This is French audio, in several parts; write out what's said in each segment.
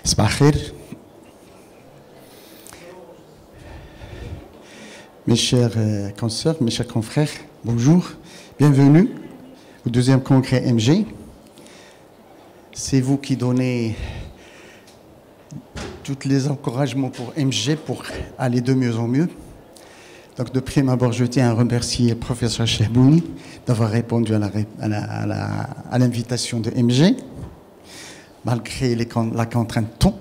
صباح الخير. Mes chers consoeurs, mes chers confrères, bonjour, bienvenue au deuxième congrès MG. C'est vous qui donnez tous les encouragements pour MG pour aller de mieux en mieux. Donc de prime abord, je tiens à remercier le professeur Chehbouni d'avoir répondu à l'invitation de MG, malgré la contrainte ton.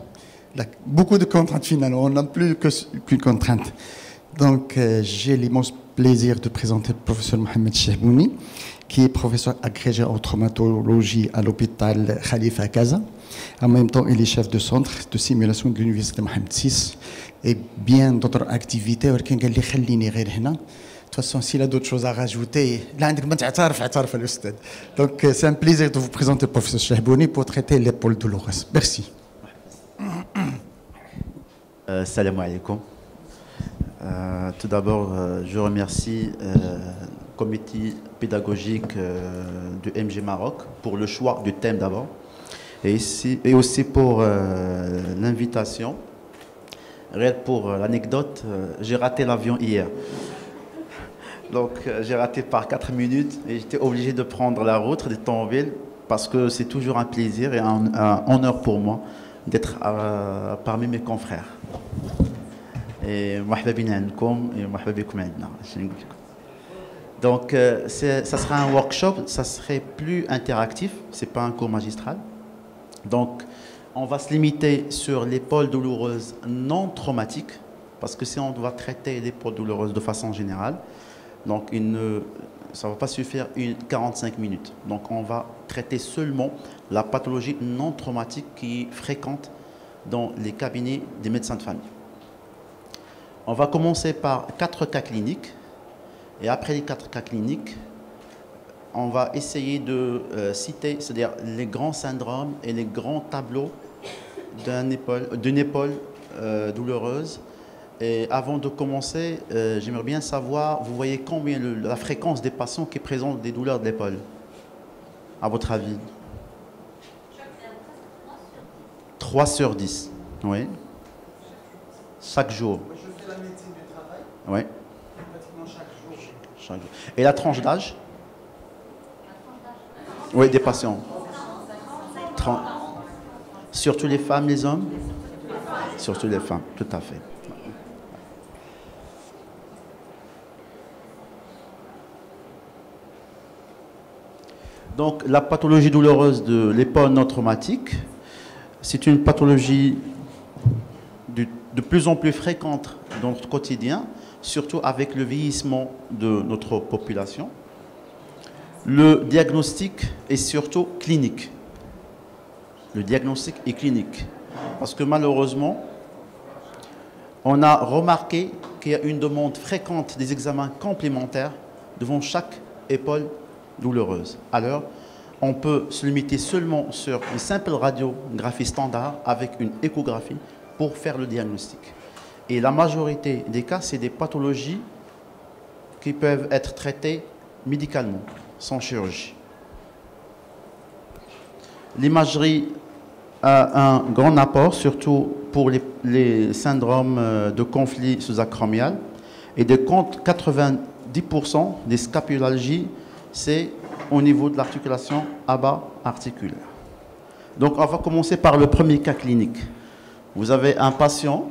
Beaucoup de contraintes finalement, on n'a plus qu'une contrainte. Donc j'ai l'immense plaisir de présenter le professeur Mohamed Chehbouni, qui est professeur agrégé en traumatologie à l'hôpital Khalifa à Casa. En même temps, il est chef de centre de simulation de l'université Mohamed VI et bien d'autres activités. De toute façon, s'il a d'autres choses à rajouter, donc c'est un plaisir de vous présenter le professeur Chehbouni pour traiter l'épaule douloureuse. Merci. Salam alaikum. Tout d'abord, je remercie le comité pédagogique du MG Maroc pour le choix du thème d'abord et aussi pour l'invitation. Pour l'anecdote, j'ai raté l'avion hier. Donc j'ai raté par 4 minutes et j'étais obligé de prendre la route de Thionville parce que c'est toujours un plaisir et un honneur pour moi d'être parmi mes confrères. Et donc ça sera un workshop, ça serait plus interactif, c'est pas un cours magistral. Donc on va se limiter sur l'épaule douloureuse non traumatique, parce que si on doit traiter l'épaule douloureuse de façon générale, donc ça ne va pas suffire 45 minutes. Donc on va traiter seulement la pathologie non traumatique qui est fréquente dans les cabinets des médecins de famille. On va commencer par 4 cas cliniques. Et après les 4 cas cliniques, on va essayer de citer, c'est-à-dire les grands syndromes et les grands tableaux d'une épaule douloureuse. Et avant de commencer, j'aimerais bien savoir, vous voyez combien la fréquence des patients qui présentent des douleurs de l'épaule, à votre avis? 3 sur 10. Oui. Chaque jour. Je fais la médecine du travail. Oui. Pratiquement chaque jour. Et la tranche d'âge? Oui, des patients. 30. Surtout les femmes, les hommes? Surtout les femmes, tout à fait. Donc, la pathologie douloureuse de l'épaule non traumatique, c'est une pathologie de plus en plus fréquente dans notre quotidien, surtout avec le vieillissement de notre population. Le diagnostic est surtout clinique. Le diagnostic est clinique. Parce que malheureusement, on a remarqué qu'il y a une demande fréquente des examens complémentaires devant chaque épaule douloureuse. Alors, on peut se limiter seulement sur une simple radiographie standard avec une échographie pour faire le diagnostic. Et la majorité des cas, c'est des pathologies qui peuvent être traitées médicalement, sans chirurgie. L'imagerie a un grand apport, surtout pour les syndromes de conflit sous-acromial. Et de 90% des scapulalgies, c'est au niveau de l'articulation aba-articulaire. Donc, on va commencer par le premier cas clinique. Vous avez un patient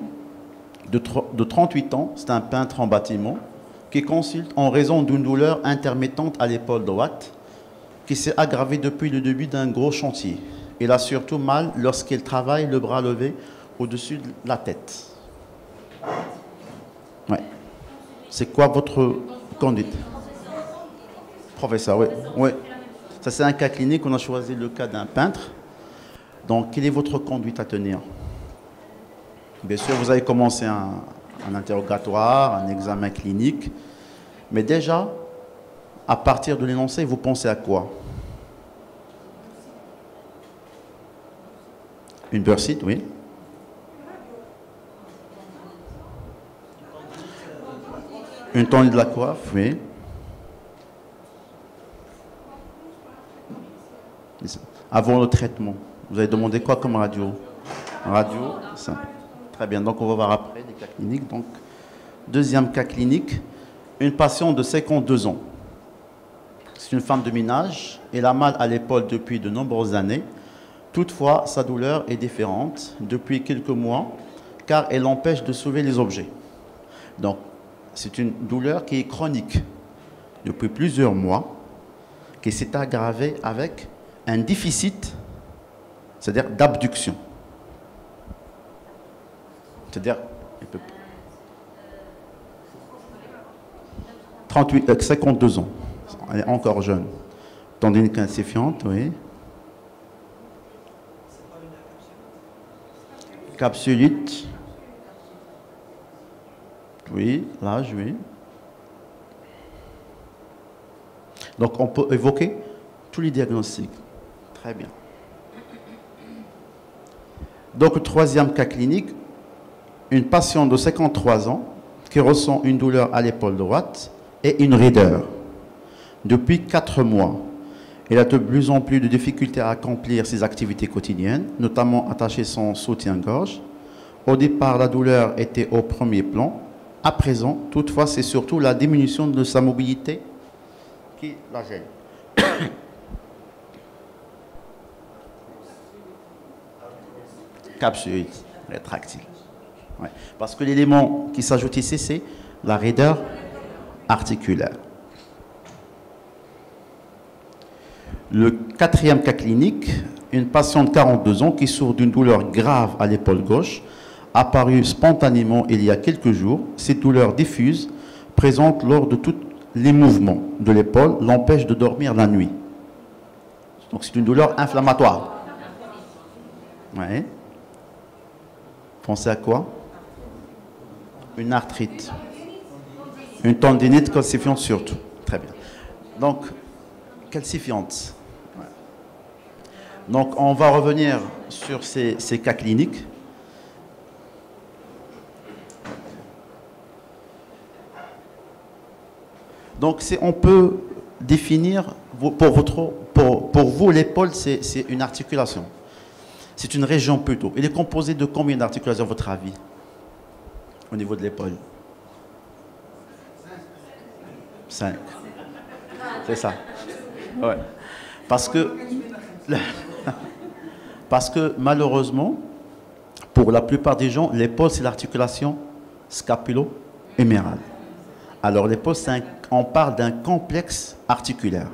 de 38 ans, c'est un peintre en bâtiment, qui consulte en raison d'une douleur intermittente à l'épaule droite, qui s'est aggravée depuis le début d'un gros chantier. Il a surtout mal lorsqu'il travaille le bras levé au-dessus de la tête. Ouais. C'est quoi votre conduite? Professeur, oui. Oui. Ça, c'est un cas clinique. On a choisi le cas d'un peintre. Donc, quelle est votre conduite à tenir? Bien sûr, vous avez commencé un interrogatoire, un examen clinique. Mais déjà, à partir de l'énoncé, vous pensez à quoi? Une bursite, oui. Une tendue de la coiffe, oui. Avant le traitement, vous avez demandé quoi comme radio? Radio, ça. Très bien, donc on va voir après les cas cliniques. Donc, deuxième cas clinique, une patiente de 52 ans. C'est une femme de ménage. Elle a mal à l'épaule depuis de nombreuses années. Toutefois, sa douleur est différente depuis quelques mois car elle empêche de soulever les objets. Donc, c'est une douleur qui est chronique depuis plusieurs mois, qui s'est aggravée avec un déficit, c'est-à-dire d'abduction. C'est-à-dire, 52 ans. Elle est encore jeune. Tendinite calcifiante, oui. Capsulite. Oui, l'âge, oui. Donc, on peut évoquer tous les diagnostics. Très bien. Donc, le troisième cas clinique, une patiente de 53 ans qui ressent une douleur à l'épaule droite et une raideur depuis 4 mois. Elle a de plus en plus de difficultés à accomplir ses activités quotidiennes, notamment attacher son soutien-gorge. Au départ, la douleur était au premier plan. À présent, toutefois, c'est surtout la diminution de sa mobilité qui la gêne. Capsulite rétractile. Ouais. Parce que l'élément qui s'ajoute ici, c'est la raideur articulaire. Le quatrième cas clinique, une patiente de 42 ans qui souffre d'une douleur grave à l'épaule gauche, apparue spontanément il y a quelques jours. Cette douleur diffuse, présente lors de tous les mouvements de l'épaule, l'empêche de dormir la nuit. Donc c'est une douleur inflammatoire. Ouais. Pensez à quoi? Une arthrite. Une tendinite calcifiante surtout. Très bien. Donc, calcifiante. Ouais. Donc, on va revenir sur ces cas cliniques. Donc, on peut définir, pour vous, l'épaule, c'est une articulation. C'est une région plutôt. Elle est composée de combien d'articulations, à votre avis, au niveau de l'épaule? 5. C'est ça. Ouais. Parce que malheureusement, pour la plupart des gens, l'épaule, c'est l'articulation scapulo-humérale. Alors l'épaule, on parle d'un complexe articulaire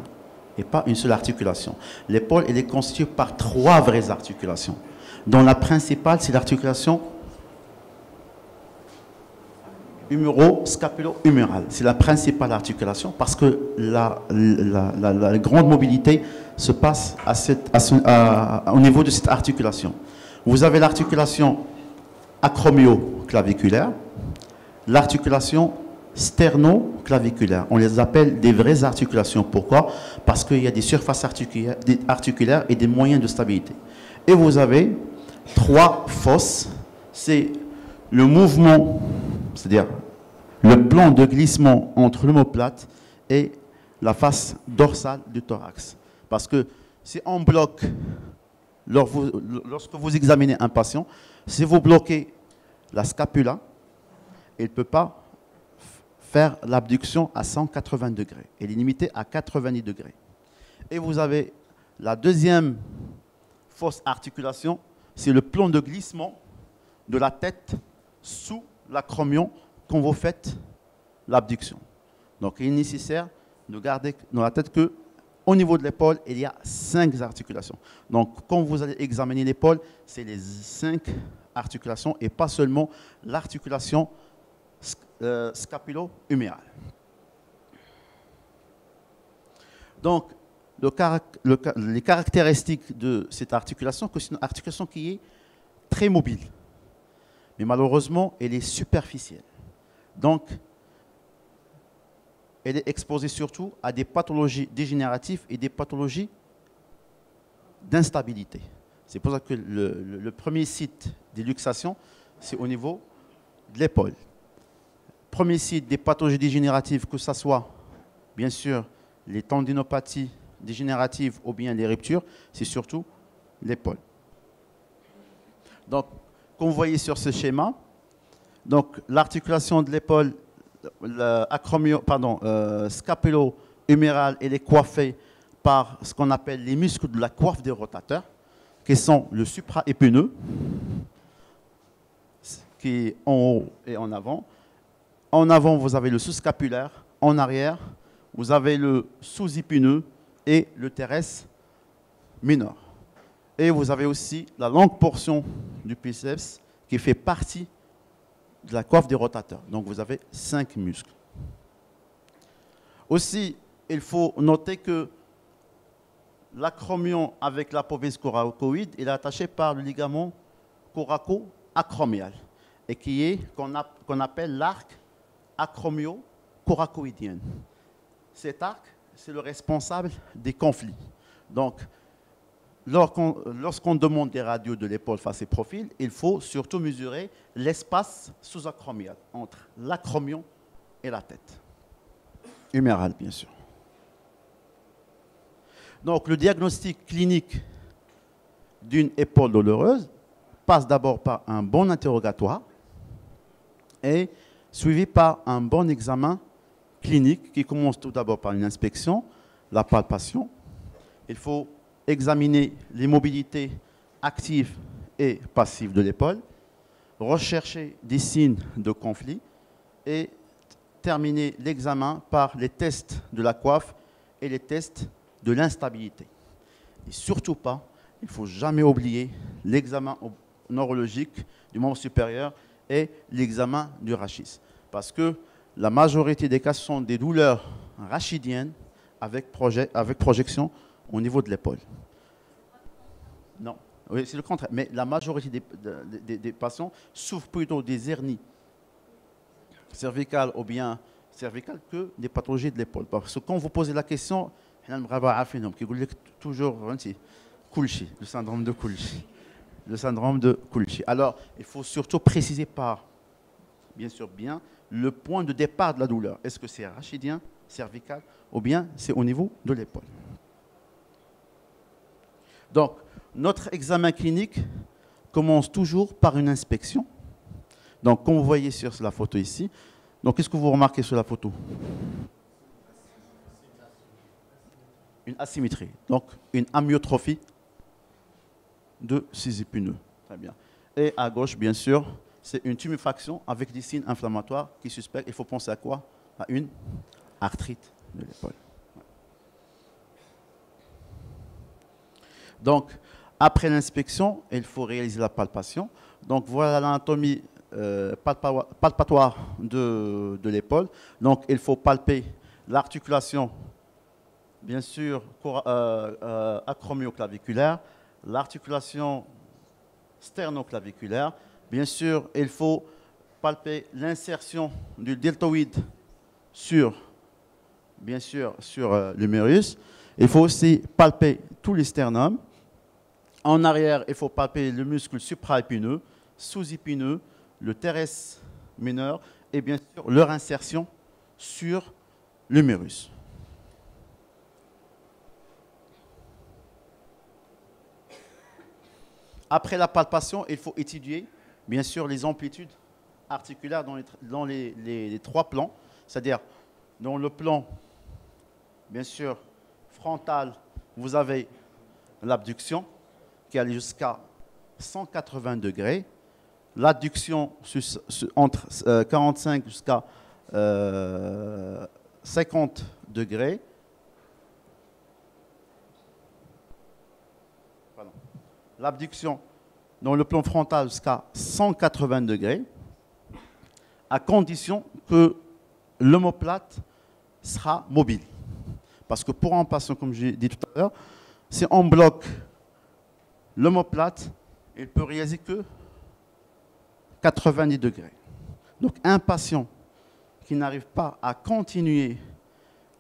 et pas une seule articulation. L'épaule, elle est constituée par 3 vraies articulations, dont la principale, c'est l'articulation huméro-scapulo-humérale. C'est la principale articulation parce que la grande mobilité se passe au niveau de cette articulation. Vous avez l'articulation acromio-claviculaire, l'articulation sternoclaviculaire. On les appelle des vraies articulations. Pourquoi? Parce qu'il y a des surfaces articulaires et des moyens de stabilité. Et vous avez 3 fosses. C'est le mouvement, c'est-à-dire le plan de glissement entre l'omoplate et la face dorsale du thorax. Parce que si on bloque, lorsque vous examinez un patient, si vous bloquez la scapula, il ne peut pas faire l'abduction à 180 degrés. Elle est limitée à 90 degrés. Et vous avez la deuxième fausse articulation, c'est le plan de glissement de la tête sous l'acromion quand vous faites l'abduction. Donc il est nécessaire de garder dans la tête qu'au niveau de l'épaule, il y a 5 articulations. Donc quand vous allez examiner l'épaule, c'est les 5 articulations et pas seulement l'articulation scapulo-humérale. Donc, les caractéristiques de cette articulation, c'est une articulation qui est très mobile. Mais malheureusement, elle est superficielle. Donc, elle est exposée surtout à des pathologies dégénératives et des pathologies d'instabilité. C'est pour ça que le premier site des luxations, c'est au niveau de l'épaule. Premier site des pathologies dégénératives, que ce soit, bien sûr, les tendinopathies dégénératives ou bien les ruptures, c'est surtout l'épaule. Donc, comme vous voyez sur ce schéma, donc l'articulation de l'épaule scapulo-huméral, elle est coiffée par ce qu'on appelle les muscles de la coiffe des rotateurs, qui sont le supraépineux, qui est en haut et en avant. En avant, vous avez le sous-scapulaire. En arrière, vous avez le sous-épineux et le teres mineur. Et vous avez aussi la longue portion du biceps qui fait partie de la coiffe des rotateurs. Donc vous avez 5 muscles. Aussi, il faut noter que l'acromion avec l'apophyse coracoïde est attaché par le ligament coraco-acromial et qui est qu'on appelle l'arc acromio-coracoïdien. Cet arc, c'est le responsable des conflits. Donc, lorsqu'on demande des radios de l'épaule face et profil, il faut surtout mesurer l'espace sous-acromial entre l'acromion et la tête. Huméral, bien sûr. Donc, le diagnostic clinique d'une épaule douloureuse passe d'abord par un bon interrogatoire et suivi par un bon examen clinique qui commence tout d'abord par une inspection, la palpation. Il faut examiner les mobilités actives et passives de l'épaule, rechercher des signes de conflit et terminer l'examen par les tests de la coiffe et les tests de l'instabilité. Et surtout pas, il ne faut jamais oublier l'examen neurologique du membre supérieur et l'examen du rachis. Parce que la majorité des cas sont des douleurs rachidiennes avec projection au niveau de l'épaule. Non, oui, c'est le contraire. Mais la majorité des patients souffrent plutôt des hernies cervicales ou bien cervicales que des pathologies de l'épaule. Parce que quand vous posez la question, toujours le syndrome de Kulchi. Le syndrome de Kulchi. Alors, il faut surtout préciser bien sûr, le point de départ de la douleur. Est-ce que c'est rachidien, cervical, ou bien c'est au niveau de l'épaule? Donc, notre examen clinique commence toujours par une inspection. Donc, comme vous voyez sur la photo ici, donc qu'est-ce que vous remarquez sur la photo? Une asymétrie, donc une amyotrophie de ces épineux. Très bien. Et à gauche, bien sûr, c'est une tuméfaction avec des signes inflammatoires qui suspectent. Il faut penser à quoi? À une arthrite de l'épaule. Donc, après l'inspection, il faut réaliser la palpation. Donc, voilà l'anatomie palpatoire de l'épaule. Donc, il faut palper l'articulation, bien sûr, acromioclaviculaire, l'articulation sternoclaviculaire. Bien sûr, il faut palper l'insertion du deltoïde sur l'humérus. Il faut aussi palper tous les sternums. En arrière, il faut palper le muscle supraépineux, sous-épineux, le teres mineur et bien sûr leur insertion sur l'humérus. Après la palpation, il faut étudier bien sûr les amplitudes articulaires dans les 3 plans, c'est-à-dire dans le plan bien sûr frontal, vous avez l'abduction qui allait jusqu'à 180 degrés, l'adduction entre 45 jusqu'à 50 degrés, l'abduction dans le plan frontal jusqu'à 180 degrés, à condition que l'omoplate sera mobile. Parce que pour un patient, comme j'ai dit tout à l'heure, si on bloque l'omoplate, il peut réaliser que 90 degrés. Donc un patient qui n'arrive pas à continuer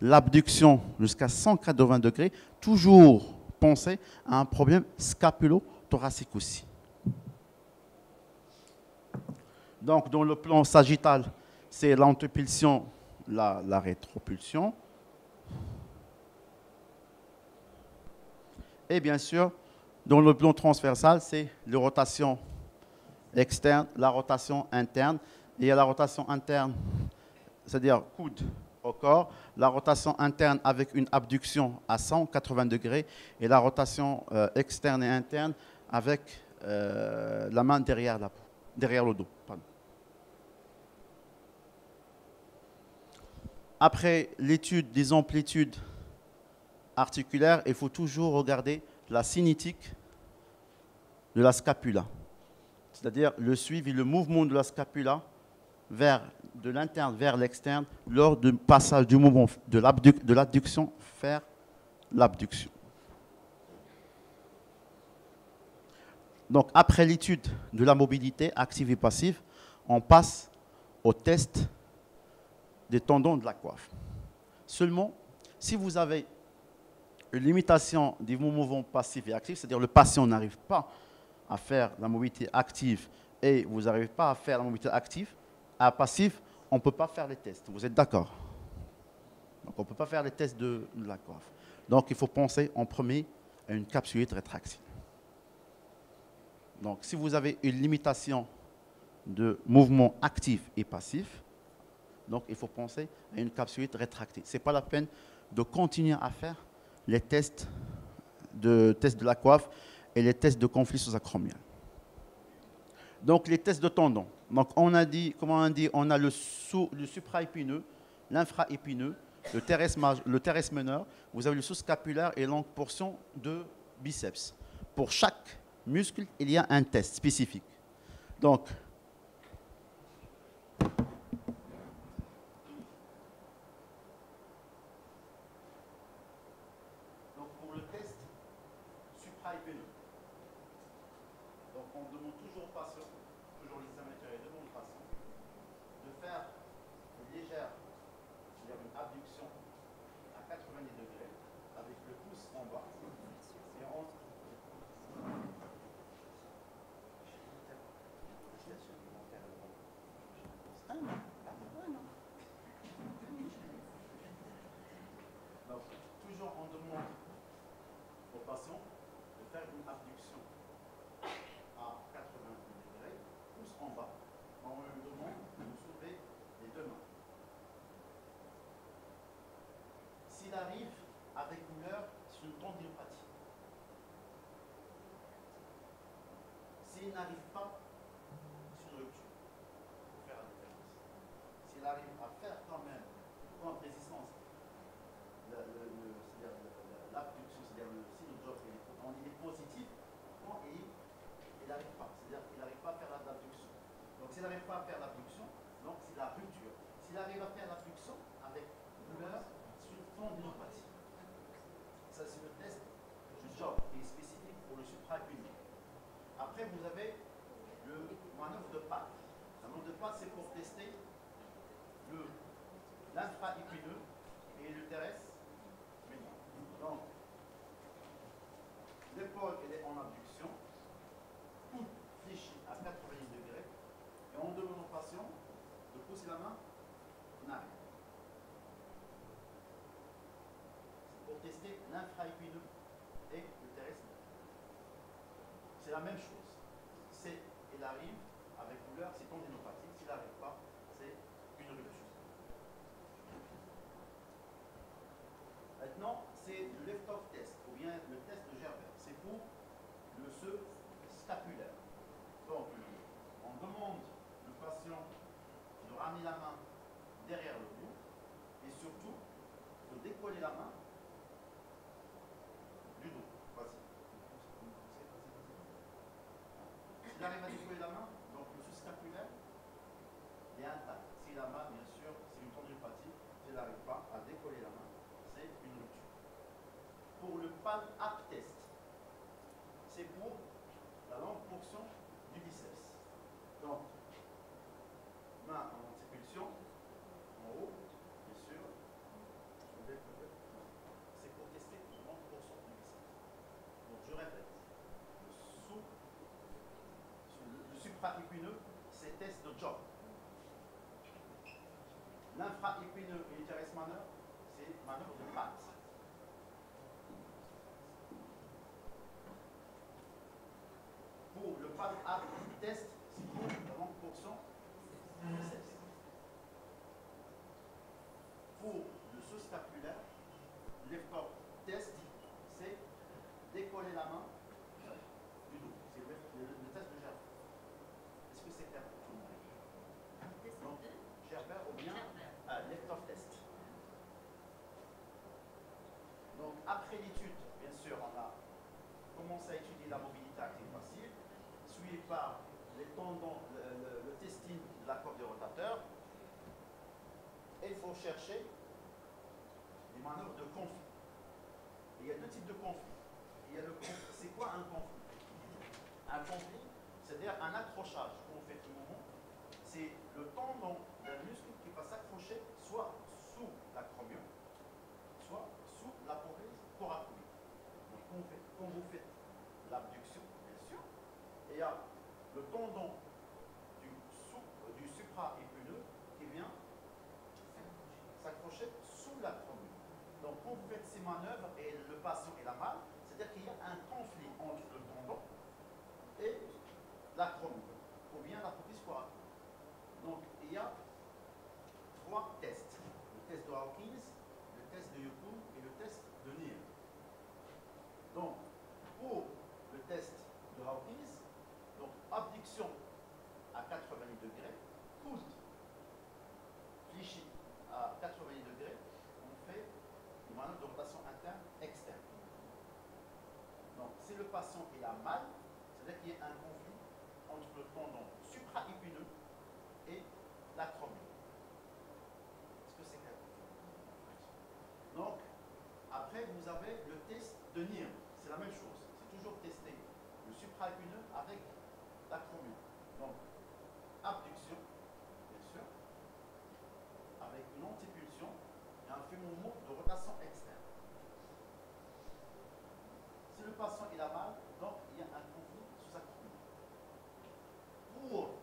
l'abduction jusqu'à 180 degrés, toujours penser à un problème scapulo-thoracique aussi. Donc dans le plan sagittal, c'est l'antépulsion, la rétropulsion. Et bien sûr, dans le plan transversal, c'est les rotations externe, la rotation interne. Et il y a la rotation interne, c'est-à-dire coude au corps, la rotation interne avec une abduction à 180 degrés et la rotation externe et interne avec la main derrière le dos. Pardon. Après l'étude des amplitudes articulaires, il faut toujours regarder la cinétique de la scapula, c'est-à-dire le suivi, le mouvement de la scapula de l'interne vers l'externe lors du passage du mouvement de l'adduction vers l'abduction. Donc après l'étude de la mobilité active et passive, on passe au test des tendons de la coiffe. Seulement, si vous avez une limitation des mouvements passifs et actifs, c'est-à-dire le patient n'arrive pas à faire la mobilité active et vous n'arrivez pas à faire la mobilité active, passive, on ne peut pas faire les tests. Vous êtes d'accord? Donc on ne peut pas faire les tests de la coiffe. Donc il faut penser en premier à une capsulite rétractile. Donc si vous avez une limitation de mouvement actif et passif, donc il faut penser à une capsulite rétractée. Ce n'est pas la peine de continuer à faire les tests de la coiffe et les tests de conflit sous-acromial. Donc les tests de tendons. Donc on a dit, comment on dit, on a le supraépineux, l'infraépineux, le terrestre meneur, vous avez le sous-scapulaire et longue portion de biceps. Pour chaque muscle, il y a un test spécifique. Donc pour le test supraépineux, donc on demande toujours au patient, toujours l'examinateur demande au patient, de faire une légère, c'est-à-dire une abduction à 90 degrés, avec le pouce en bas, et on... Donc, toujours on demande au patient de faire une abduction à 90 degrés, pouce en bas. On lui demande de soulever les deux mains. S'il arrive avec douleur, c'est une tendinopathie. S'il n'arrive pas, c'est une rupture. Il faut faire la différence. S'il arrive à faire quand même contre résistance, c'est-à-dire l'abduction, c'est-à-dire le signe job, il est positif, et il n'arrive pas. C'est-à-dire qu'il n'arrive pas à faire l'abduction. Donc s'il n'arrive pas à faire l'abduction, donc c'est la rupture. S'il arrive à faire l'abduction avec douleur, c'est une tendinopathie. Ça, c'est le test du job qui est spécifique pour le supraépineux. Après, vous avez le manœuvre de patte. La manœuvre de patte, c'est pour tester l'infraépineux et le terrestre. Donc, l'épaule, elle est en abduction, tout fléchi à 90 degrés, et on demande au patient de pousser la main en arrière. C'est pour tester l'infraépineux et le terrestre. C'est la même chose. Il arrive avec douleur, c'est tendinopathie. S'il n'arrive pas, c'est une rupture. Maintenant, c'est le lift-off test, ou bien le test de Gerber. C'est pour le scapulaire. Donc, on demande au patient de ramener la main derrière le cou, et surtout, de décoller la main du dos. Vas-y. S'il arrive à décoller la main, donc le sous-scapulaire, il est intact. Si la main, bien sûr, c'est une tendinopathie, s'il n'arrive pas à décoller la main, c'est une rupture. Pour le palm up test, c'est pour la longue portion du biceps. Donc, main en antépulsion, en haut, bien sûr, c'est pour tester la longue portion du biceps. Donc, je répète, le supraépineux, c'est test de job. L'infraépineux et le terrestre manœuvre, c'est manœuvre de patte. Pour le palm up test, c'est biceps. Pour le sous-scapulaire, l'effort test, c'est décoller la main du dos. C'est le test de Gerber. Est-ce que c'est clair pour tout le monde? Donc, Gerber ou bien l'effort test. Donc, après l'étude, bien sûr, on a commencé à étudier la mobilité active passive, suivi par les tendons, le testing de la corde du rotateur. Et il faut chercher des manœuvres de conflit. Et il y a deux types de conflits. Il y a le conflit. C'est quoi un conflit? Un conflit, c'est-à-dire un accrochage qu'on fait tout le moment. C'est le tendon d'un muscle qui va s'accrocher soit sous l'acromion, soit sous la coracoïde. Donc quand vous faites l'abduction, bien sûr, et il y a le tendon du supra-épineux qui vient s'accrocher sous l'acromion. Donc quand vous faites ces manœuvres et le patient est la mal, c'est-à-dire qu'il y a un conflit entre le tendon et l'acromion, ou bien l'apophyse coracoïde. Donc il y a trois tests. Le test de Hawkins, le test de Yukun et le test de Neer. Donc pour le test de Hawkins, donc abduction à 90 degrés, coude fléchi à 90 degrés, on fait une manœuvre de rotation interne, externe. Donc, si le patient est a mal, c'est-à-dire qu'il y a un conflit entre le tendon supra-épineux et l'acromion. Est-ce que c'est clair? Donc, après, vous avez le test de Neer. C'est la même chose. C'est toujours tester le supra-épineux avec l'acromion. Donc, abduction, bien sûr, avec une antipulsion et un fait mouvement de rotation externe. Si le patient est a mal, donc il y a un conflit sous acromion. Pour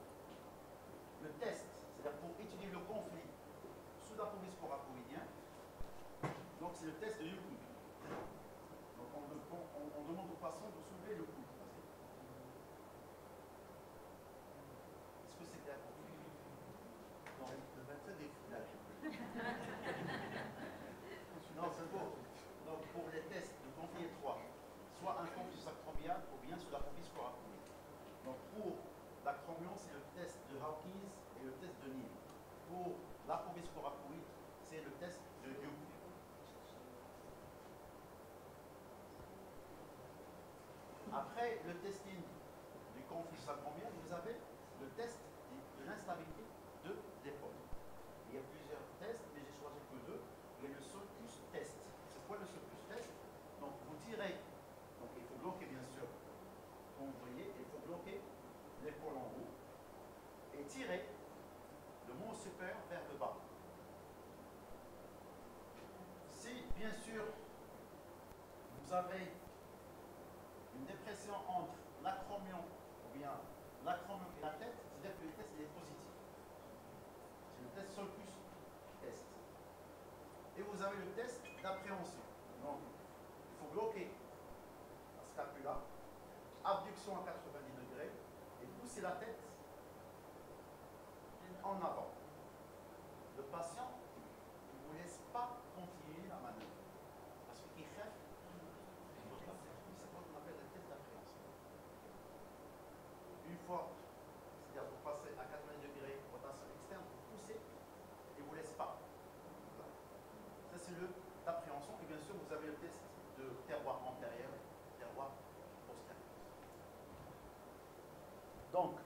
le test, c'est-à-dire pour étudier le conflit sous l'apophyse coracoïdien, donc c'est le test de Yukun. Donc on demande au patient de soulever le coude. Est-ce que c'est clair pour vous? Non, le 27 est fou. Non, c'est beau. Donc pour les tests de conflit étroit, soit un conflit sous-acromial ou bien sous l'apophyse coracoïde. Donc pour l'acromion, c'est le test de Hawkins et le test de Neer. Pour l'apophyse coracoïde, c'est le test de Yukun. Après le testing du conflit sous-acromial, vous avez le test de l'instabilité de l'épaule. Il y a plusieurs tests, mais j'ai choisi que deux. Il y a le sulcus test. C'est quoi le sulcus test? Donc vous tirez, donc il faut bloquer bien sûr, comme vous voyez, il faut bloquer l'épaule en haut et tirer le membre supérieur vers le bas. Si bien sûr vous avez une dépression entre l'acromion ou bien l'acromion et la tête, c'est-à-dire que le test est positif. C'est le test sulcus test. Et vous avez le test d'appréhension. Donc, il faut bloquer la scapula, abduction à 90 degrés et pousser la tête en avant. Le patient ne vous laisse pas continuer la manœuvre parce qu'il rêve. C'est ce qu'on appelle le test d'appréhension. Une fois, c'est-à-dire vous passez à 90 degrés, rotation externe, vous poussez et ne vous laisse pas. Ça, c'est le d'appréhension. Et bien sûr, vous avez le test de terroir antérieur, terroir postérieur. Donc,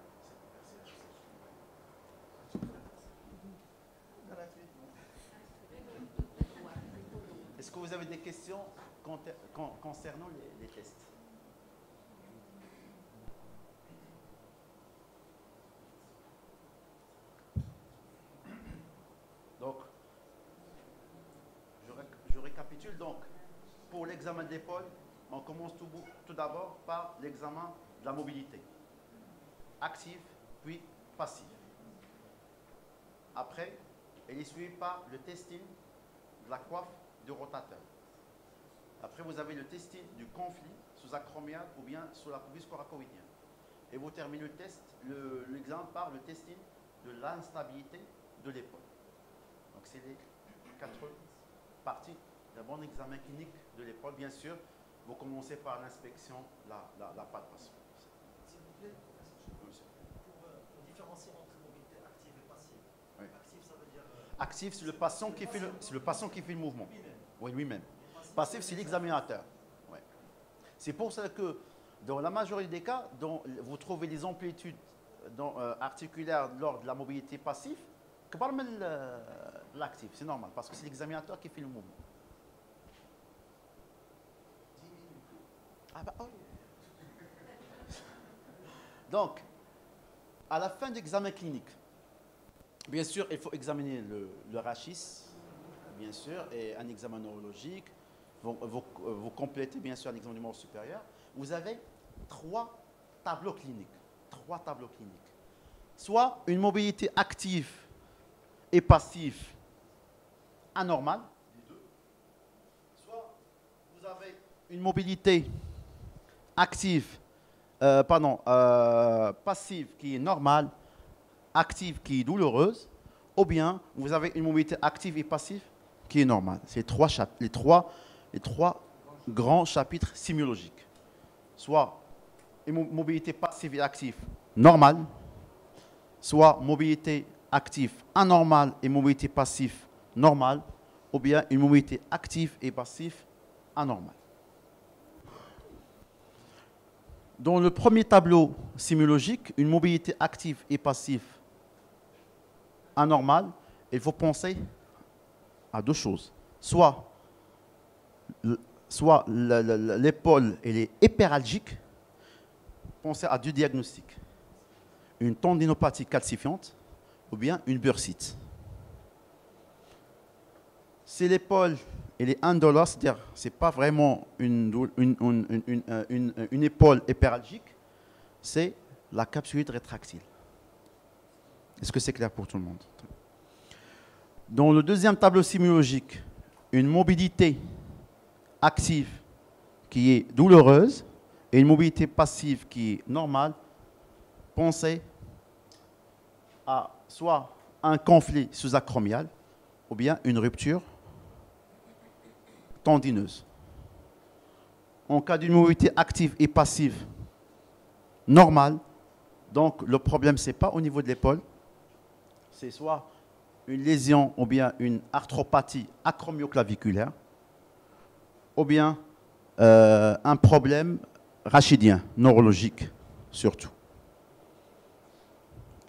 est-ce que vous avez des questions concernant les tests? Donc, je récapitule. Donc, pour l'examen d'épaule, on commence tout d'abord par l'examen de la mobilité. Active, puis passive. Après, elle est suivie par le testing de la coiffe du rotateur. Après, vous avez le testing du conflit sous-acromial ou bien sous l'apophyse coracoïdienne. Et vous terminez l'examen par le testing de l'instabilité de l'épaule. Donc c'est les 4 parties d'un bon examen clinique de l'épaule. Bien sûr, vous commencez par l'inspection, la palpation. S'il vous plaît, pour différencier entre mobilité active et passive. Oui. Active, ça veut dire. Actif, c'est le patient qui fait le mouvement. Oui, lui-même. Passif, c'est l'examinateur. Ouais. C'est pour ça que dans la majorité des cas, vous trouvez des amplitudes articulaires lors de la mobilité passive que par l'actif. C'est normal, parce que c'est l'examinateur qui fait le mouvement. Ah bah, oh. Donc, à la fin de l'examen clinique, bien sûr, il faut examiner le rachis, bien sûr, et un examen neurologique. Vous complétez, bien sûr, un examen du membre supérieur. Vous avez 3 tableaux cliniques. 3 tableaux cliniques. Soit une mobilité active et passive anormale, les deux. Soit vous avez une mobilité active, passive qui est normale, active qui est douloureuse, ou bien vous avez une mobilité active et passive qui est normale. C'est les trois grands chapitres sémiologiques. Soit une mobilité passive et active normale, soit mobilité active anormale et mobilité passive normale, ou bien une mobilité active et passive anormale. Dans le premier tableau sémiologique, une mobilité active et passive anormale, il faut penser à 2 choses. Soit l'épaule est hyperalgique, pensez à 2 diagnostics. Une tendinopathie calcifiante ou bien une bursite. Si l'épaule est indolore, c'est-à-dire ce n'est pas vraiment une épaule hyperalgique, c'est la capsulite rétractile. Est-ce que c'est clair pour tout le monde? Dans le deuxième tableau sémiologique, une mobilité active qui est douloureuse et une mobilité passive qui est normale, pensez à soit un conflit sous-acromial ou bien une rupture tendineuse. En cas d'une mobilité active et passive normale, donc le problème, ce n'est pas au niveau de l'épaule, c'est soit une lésion ou bien une arthropathie acromioclaviculaire ou bien un problème rachidien, neurologique surtout.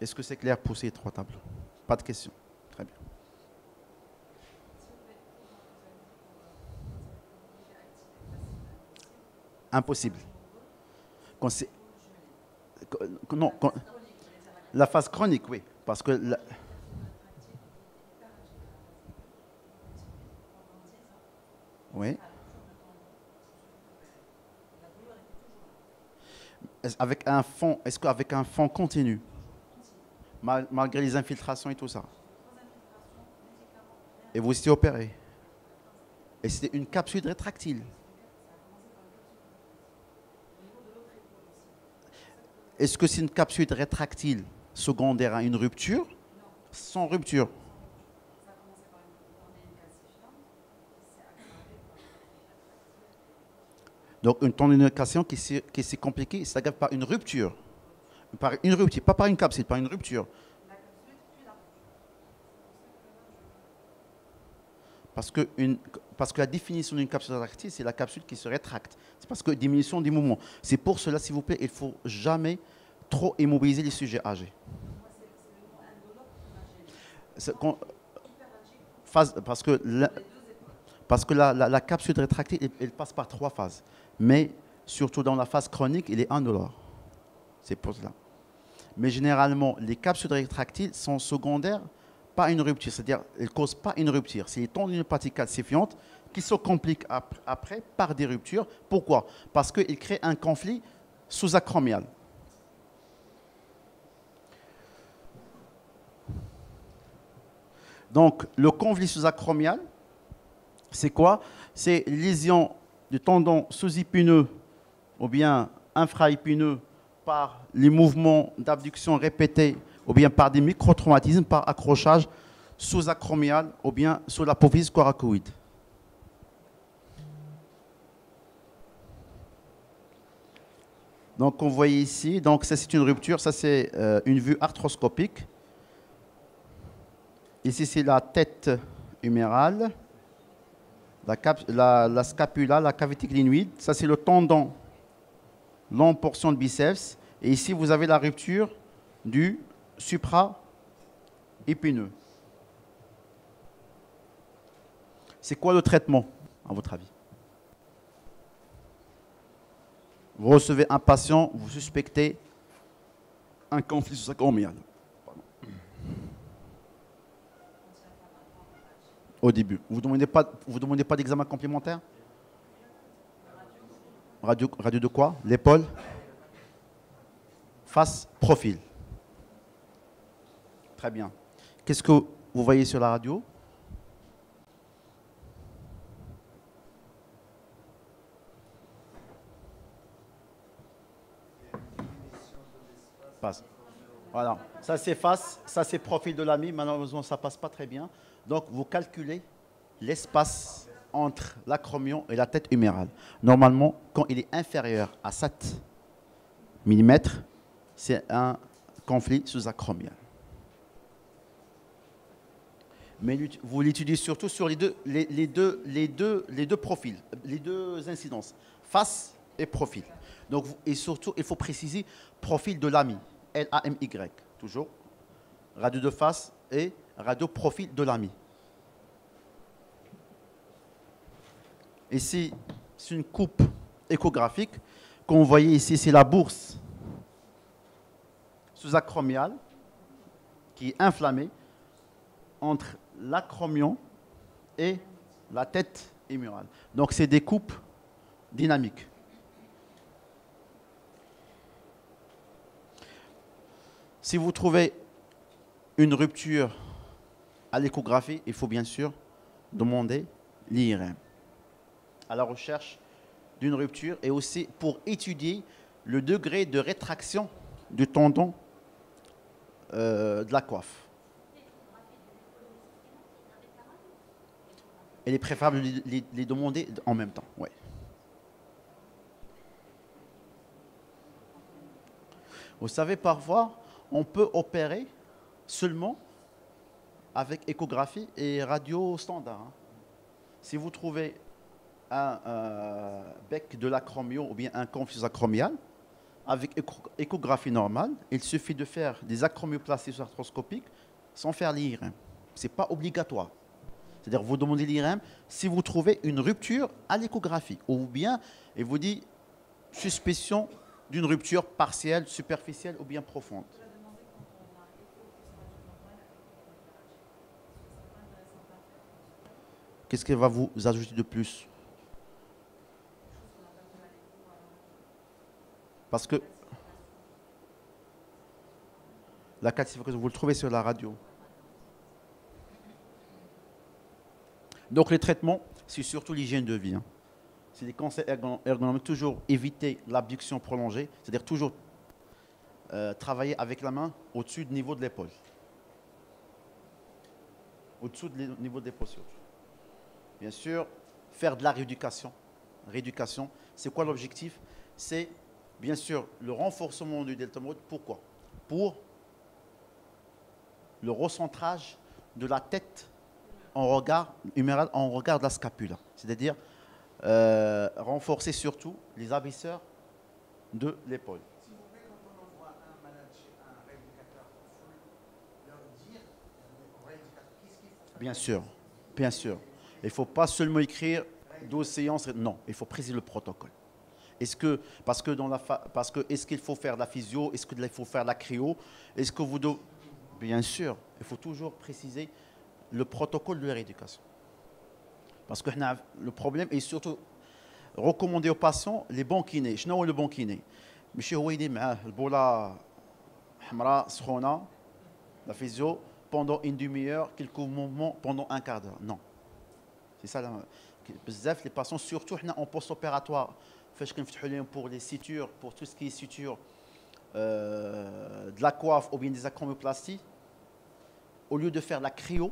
Est-ce que c'est clair pour ces 3 tableaux? Pas de questions. Très bien. Impossible. Non, la phase chronique, oui. Parce que oui. Avec un fond, est-ce qu'avec un fond continu, malgré les infiltrations et tout ça? Et vous étiez opéré. Et c'était une capsule rétractile. Est-ce que c'est une capsule rétractile secondaire à une rupture? Sans rupture. Donc une tendinocation qui s'est compliquée, c'est aggravé par une rupture. Par une rupture, pas par une capsule, par une rupture. Parce que la définition d'une capsule rétractile, c'est la capsule qui se rétracte. C'est parce que diminution du mouvement. C'est pour cela, s'il vous plaît, il ne faut jamais trop immobiliser les sujets âgés. Parce que la capsule rétractile, elle passe par 3 phases. Mais surtout dans la phase chronique, il est indolore. C'est pour cela. Mais généralement, les capsules rétractiles sont secondaires, pas une rupture. C'est-à-dire, elles ne causent pas une rupture. C'est les tendinopathies calcifiantes qui se compliquent après par des ruptures. Pourquoi? Parce qu'ils créent un conflit sous-acromial. Donc, le conflit sous-acromial, c'est quoi? C'est lésion du tendon sous-épineux ou bien infra-épineux par les mouvements d'abduction répétés ou bien par des microtraumatismes par accrochage sous-acromial ou bien sous l'apophyse coracoïde. Donc, on voit ici, donc ça c'est une rupture, ça c'est une vue arthroscopique. Ici c'est la tête humérale, la scapula, la cavité clinoïde, ça c'est le tendon, longue portion de biceps. Et ici vous avez la rupture du supra-épineux. C'est quoi le traitement, à votre avis? Vous recevez un patient, vous suspectez un conflit sous-acromial. Au début. Vous ne demandez pas d'examen complémentaire? Radio de quoi? L'épaule? Face, profil. Très bien. Qu'est-ce que vous voyez sur la radio? Passe. Voilà. Ça c'est face, ça c'est profil de l'ami. Malheureusement, ça passe pas très bien. Donc, vous calculez l'espace entre l'acromion et la tête humérale. Normalement, quand il est inférieur à 7 mm, c'est un conflit sous-acromial. Mais vous l'étudiez surtout sur les deux profils, les deux incidences, face et profil. Donc, et surtout, il faut préciser profil de l'ami, L-A-M-Y, toujours. Radio de face et radio profil de l'ami. Ici, c'est une coupe échographique. Comme vous voyez ici, c'est la bourse sous-acromiale qui est inflammée entre l'acromion et la tête humérale. Donc, c'est des coupes dynamiques. Si vous trouvez une rupture à l'échographie, il faut bien sûr demander l'IRM à la recherche d'une rupture et aussi pour étudier le degré de rétraction du tendon de la coiffe. Il est préférable de les demander en même temps. Ouais. Vous savez, parfois, on peut opérer seulement avec échographie et radio standard. Si vous trouvez un bec de l'acromio ou bien un conflit acromial, avec échographie normale, il suffit de faire des acromioplasties arthroscopiques sans faire l'IRM. Ce n'est pas obligatoire. C'est-à-dire vous demandez l'IRM si vous trouvez une rupture à l'échographie ou bien il vous dit suspicion d'une rupture partielle, superficielle ou bien profonde. Qu'est-ce qu'elle va vous ajouter de plus? Parce que la calcification, vous le trouvez sur la radio. Donc les traitements, c'est surtout l'hygiène de vie. C'est des conseils ergonomiques, toujours éviter l'abduction prolongée, c'est-à-dire toujours travailler avec la main au-dessus du niveau de l'épaule. Au-dessous du niveau de l'épaule surtout. Bien sûr, faire de la rééducation. Rééducation, c'est quoi l'objectif? C'est bien sûr le renforcement du deltoïde. Pourquoi? Pour le recentrage de la tête en regard huméral, en regard de la scapula. C'est-à-dire renforcer surtout les abaisseurs de l'épaule. S'il vous plaît, quand on envoie un malade chez un rééducateur, il faut leur dire au rééducateur qu'est-ce qu'il faut faire. Bien sûr, bien sûr. Il ne faut pas seulement écrire 12 séances. Non, il faut préciser le protocole. Est-ce que, est-ce qu'il faut faire de la physio? Est-ce qu'il faut faire de la cryo? Est-ce que vous devez... Bien sûr, il faut toujours préciser le protocole de la rééducation. Parce que le problème est surtout recommander aux patients les bons kinés. شنو هو le bon kiné? ماشي هو يدير معاه البوله حمراء سخونه la physio pendant une demi-heure, quelques mouvements pendant un quart d'heure. Non. C'est ça. Bzaf les patients surtout en post-opératoire فاش كنفتحوا لهم pour les sutures, pour tout ce qui est suture de la coiffe ou bien des acromioplasties, au lieu de faire la cryo,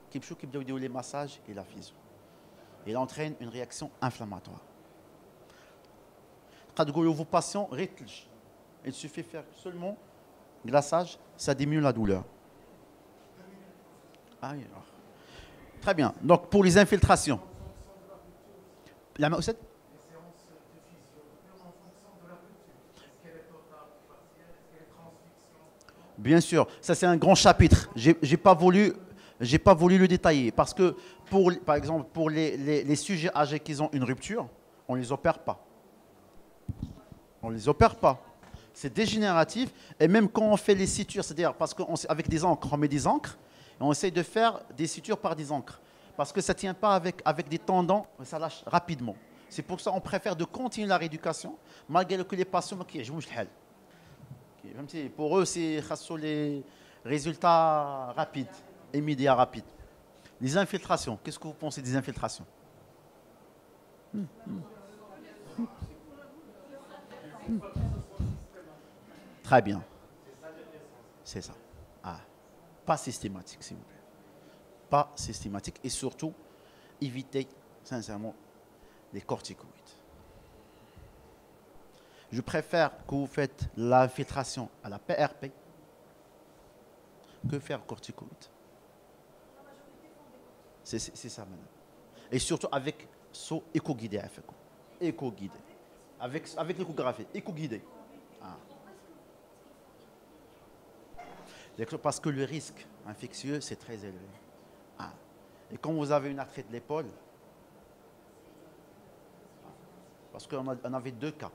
qui les massages et la physio. Il entraîne une réaction inflammatoire. Quand vos patients rétlent, il suffit de faire seulement glaçage, ça diminue la douleur. Ah, très bien. Donc pour les infiltrations, la main bien sûr, ça c'est un grand chapitre. J'ai pas voulu le détailler parce que par exemple pour les sujets âgés qui ont une rupture, on les opère pas. On les opère pas. C'est dégénératif et même quand on fait les sutures, c'est-à-dire parce qu'avec des encres, on met des encres et on essaye de faire des sutures par des encres parce que ça ne tient pas avec des tendons, ça lâche rapidement. C'est pour ça qu'on préfère de continuer la rééducation malgré que les patients qui jouent le pour eux, c'est les résultats rapides, immédiats, rapides. Les infiltrations, qu'est-ce que vous pensez des infiltrations? Très bien. C'est ça. Ah. Pas systématique, s'il vous plaît. Pas systématique et surtout, évitez, sincèrement, les corticoïdes. Je préfère que vous faites l'infiltration à la PRP que faire corticoïdes. C'est ça, madame. Et surtout avec saut éco-guidé. Éco-guidé. Avec l'échographie, éco-guidé. Ah. Parce que le risque infectieux, c'est très élevé. Ah. Et quand vous avez une arthrite de l'épaule, parce qu'on avait deux cas.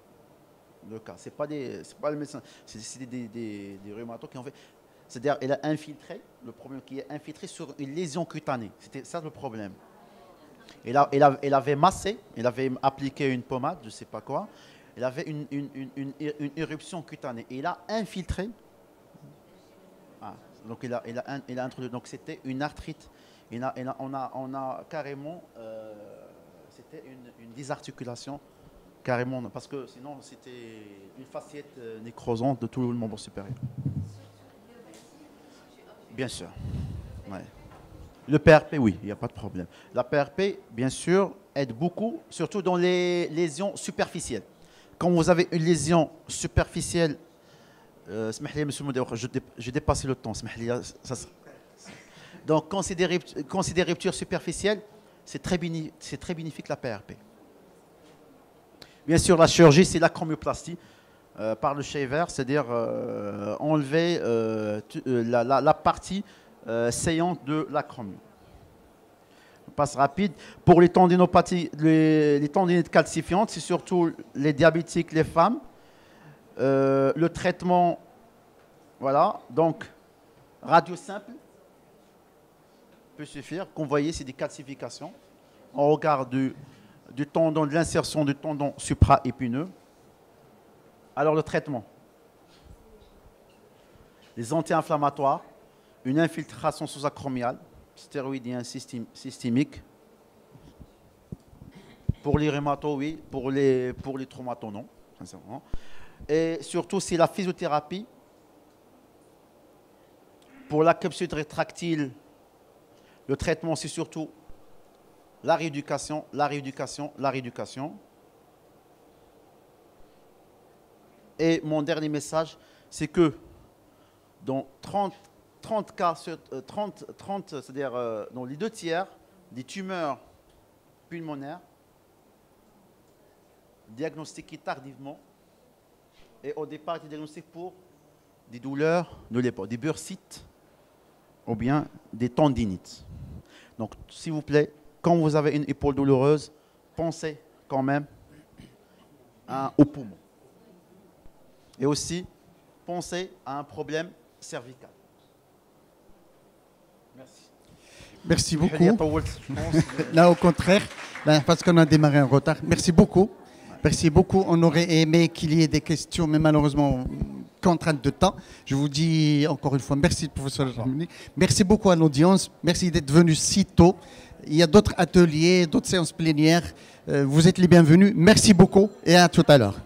Ce n'est pas le médecin, c'est des rhumatologues qui ont fait. C'est-à-dire qu'il a infiltré, le problème qui est infiltré sur une lésion cutanée. C'était ça le problème. Il avait massé, il avait appliqué une pommade, je ne sais pas quoi. Il avait une éruption cutanée. Et il a infiltré. Ah, donc il a introduit. Donc c'était une arthrite. On a carrément. C'était une désarticulation. Carrément, parce que sinon c'était une faciette nécrosante de tout le membre supérieur. Bien sûr. Ouais. Le PRP, oui, il n'y a pas de problème. La PRP, bien sûr, aide beaucoup, surtout dans les lésions superficielles. Quand vous avez une lésion superficielle, monsieur Moudé, j'ai dépassé le temps. Donc, quand c'est des ruptures superficielles, c'est très bénéfique la PRP. Bien sûr, la chirurgie, c'est l'acromioplastie par le shaver, c'est-à-dire enlever la partie saillante de l'acromie. On passe rapide. Pour les tendinopathies, les tendinites calcifiantes, c'est surtout les diabétiques, les femmes. Le traitement, voilà, donc radio simple peut suffire. Comme vous voyez, c'est des calcifications. On regarde du tendon, de l'insertion du tendon supra-épineux. Alors le traitement, les anti-inflammatoires, une infiltration sous-acromiale, stéroïdien systémique. Pour les rhumatos, oui, pour les traumatos, non, sincèrement. Et surtout, c'est la physiothérapie. Pour la capsule rétractile, le traitement, c'est surtout la rééducation, la rééducation, la rééducation. Et mon dernier message, c'est que dans 30 cas, c'est-à-dire dans les 2 tiers des tumeurs pulmonaires diagnostiquées tardivement et au départ étaient diagnostiquées pour des douleurs de l'épaule, des bursites ou bien des tendinites. Donc, s'il vous plaît, quand vous avez une épaule douloureuse, pensez quand même au poumon. Et aussi, pensez à un problème cervical. Merci. Merci beaucoup. Là, au contraire, parce qu'on a démarré en retard. Merci beaucoup. Merci beaucoup. On aurait aimé qu'il y ait des questions, mais malheureusement, contrainte de temps. Je vous dis encore une fois, merci, professeur Ramini. Merci beaucoup à l'audience. Merci d'être venu si tôt. Il y a d'autres ateliers, d'autres séances plénières. Vous êtes les bienvenus. Merci beaucoup et à tout à l'heure.